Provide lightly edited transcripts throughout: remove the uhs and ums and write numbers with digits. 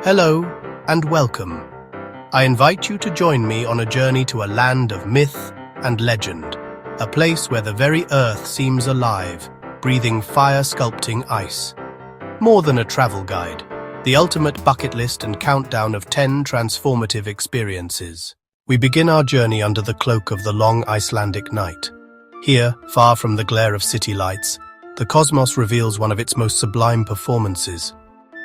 Hello and welcome. I invite you to join me on a journey to a land of myth and legend, a place where the very earth seems alive, breathing fire-sculpting ice. More than a travel guide, the ultimate bucket list and countdown of 10 transformative experiences. We begin our journey under the cloak of the long Icelandic night. Here, far from the glare of city lights, the cosmos reveals one of its most sublime performances.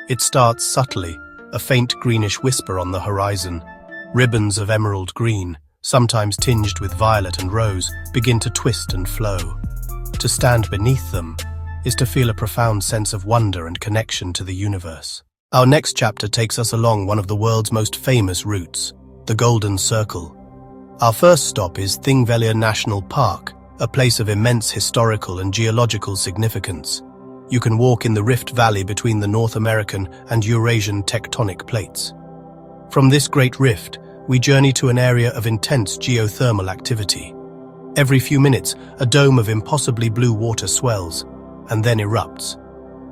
It starts subtly, a faint greenish whisper on the horizon. Ribbons of emerald green, sometimes tinged with violet and rose, begin to twist and flow. To stand beneath them is to feel a profound sense of wonder and connection to the universe. Our next chapter takes us along one of the world's most famous routes, the Golden Circle. Our first stop is Thingvellir National Park, a place of immense historical and geological significance. You can walk in the Rift Valley between the North American and Eurasian tectonic plates. From this great rift, we journey to an area of intense geothermal activity. Every few minutes, a dome of impossibly blue water swells, and then erupts.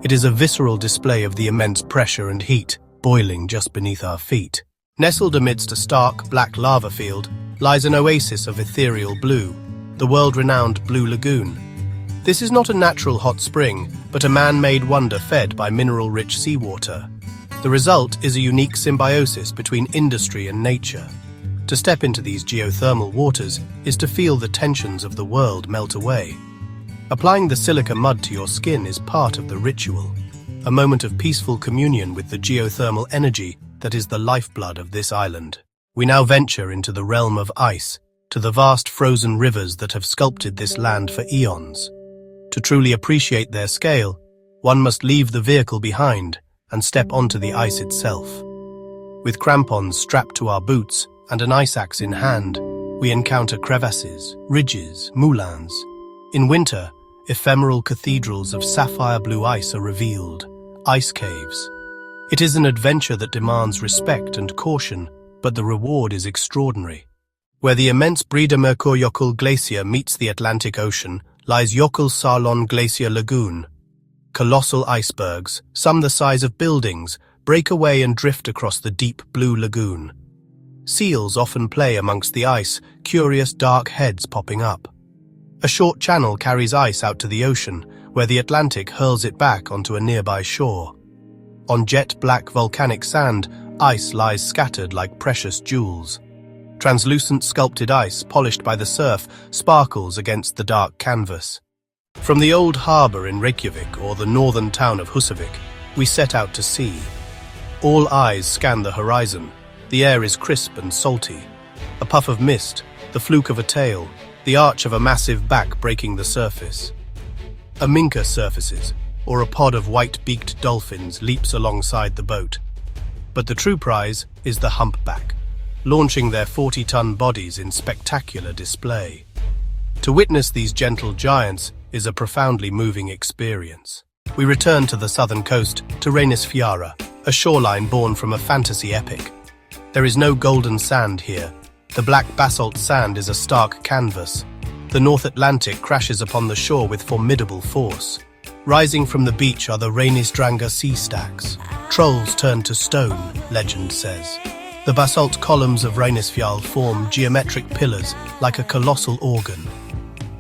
It is a visceral display of the immense pressure and heat boiling just beneath our feet. Nestled amidst a stark, black lava field lies an oasis of ethereal blue, the world-renowned Blue Lagoon. This is not a natural hot spring, but a man-made wonder fed by mineral-rich seawater. The result is a unique symbiosis between industry and nature. To step into these geothermal waters is to feel the tensions of the world melt away. Applying the silica mud to your skin is part of the ritual, a moment of peaceful communion with the geothermal energy that is the lifeblood of this island. We now venture into the realm of ice, to the vast frozen rivers that have sculpted this land for eons. To truly appreciate their scale, one must leave the vehicle behind and step onto the ice itself. With crampons strapped to our boots and an ice axe in hand, we encounter crevasses, ridges, moulins. In winter, ephemeral cathedrals of sapphire blue ice are revealed, ice caves. It is an adventure that demands respect and caution, but the reward is extraordinary. Where the immense Breiðamerkurjökull glacier meets the Atlantic Ocean lies Jökulsárlón Glacier Lagoon. Colossal icebergs, some the size of buildings, break away and drift across the deep blue lagoon. Seals often play amongst the ice, curious dark heads popping up. A short channel carries ice out to the ocean, where the Atlantic hurls it back onto a nearby shore. On jet-black volcanic sand, ice lies scattered like precious jewels. Translucent sculpted ice, polished by the surf, sparkles against the dark canvas. From the old harbour in Reykjavik or the northern town of Húsavík, we set out to sea. All eyes scan the horizon. The air is crisp and salty. A puff of mist, the fluke of a tail, the arch of a massive back breaking the surface. A minka surfaces, or a pod of white-beaked dolphins leaps alongside the boat. But the true prize is the humpback, launching their 40-ton bodies in spectacular display. To witness these gentle giants is a profoundly moving experience. We return to the southern coast, to Reynisfjara, a shoreline born from a fantasy epic. There is no golden sand here. The black basalt sand is a stark canvas. The North Atlantic crashes upon the shore with formidable force. Rising from the beach are the Reynisdrangar sea stacks. Trolls turned to stone, legend says. The basalt columns of Reynisfjall form geometric pillars like a colossal organ.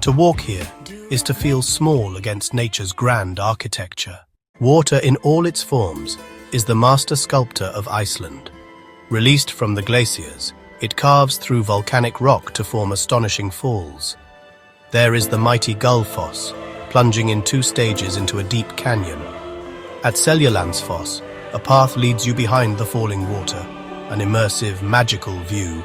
To walk here is to feel small against nature's grand architecture. Water in all its forms is the master sculptor of Iceland. Released from the glaciers, it carves through volcanic rock to form astonishing falls. There is the mighty Gullfoss, plunging in 2 stages into a deep canyon. At Seljalandsfoss, a path leads you behind the falling water, an immersive, magical view.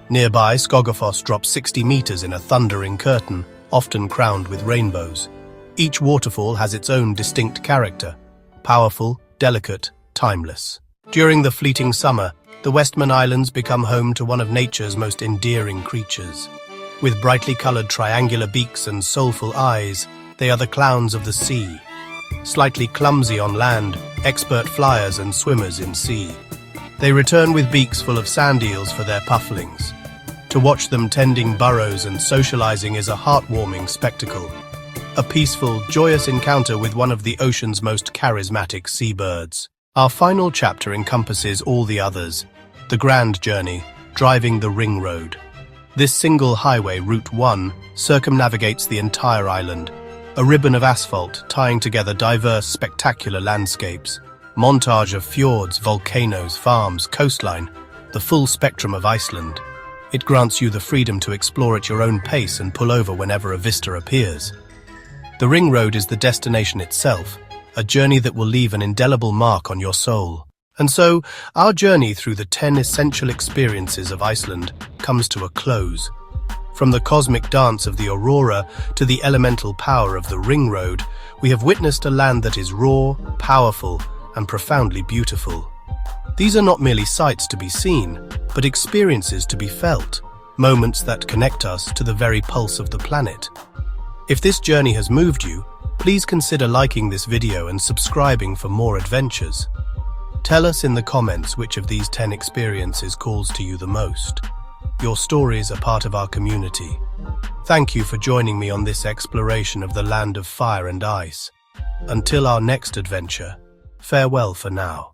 Nearby, Skogafoss drops 60 meters in a thundering curtain, often crowned with rainbows. Each waterfall has its own distinct character, powerful, delicate, timeless. During the fleeting summer, the Westman Islands become home to one of nature's most endearing creatures. With brightly colored triangular beaks and soulful eyes, they are the clowns of the sea. Slightly clumsy on land, expert flyers and swimmers in sea. They return with beaks full of sand eels for their pufflings. To watch them tending burrows and socializing is a heartwarming spectacle. A peaceful, joyous encounter with one of the ocean's most charismatic seabirds. Our final chapter encompasses all the others, the grand journey, driving the ring road. This single highway, Route 1, circumnavigates the entire island, a ribbon of asphalt tying together diverse, spectacular landscapes, montage of fjords, volcanoes, farms, coastline, the full spectrum of Iceland. It grants you the freedom to explore at your own pace and pull over whenever a vista appears. The ring road is the destination itself, a journey that will leave an indelible mark on your soul. And so, our journey through the 10 essential experiences of Iceland comes to a close. From the cosmic dance of the aurora to the elemental power of the ring road, we have witnessed a land that is raw, powerful, and profoundly beautiful. These are not merely sights to be seen, but experiences to be felt, moments that connect us to the very pulse of the planet. If this journey has moved you, please consider liking this video and subscribing for more adventures. Tell us in the comments which of these 10 experiences calls to you the most. Your stories are part of our community. Thank you for joining me on this exploration of the land of fire and ice. Until our next adventure, farewell for now.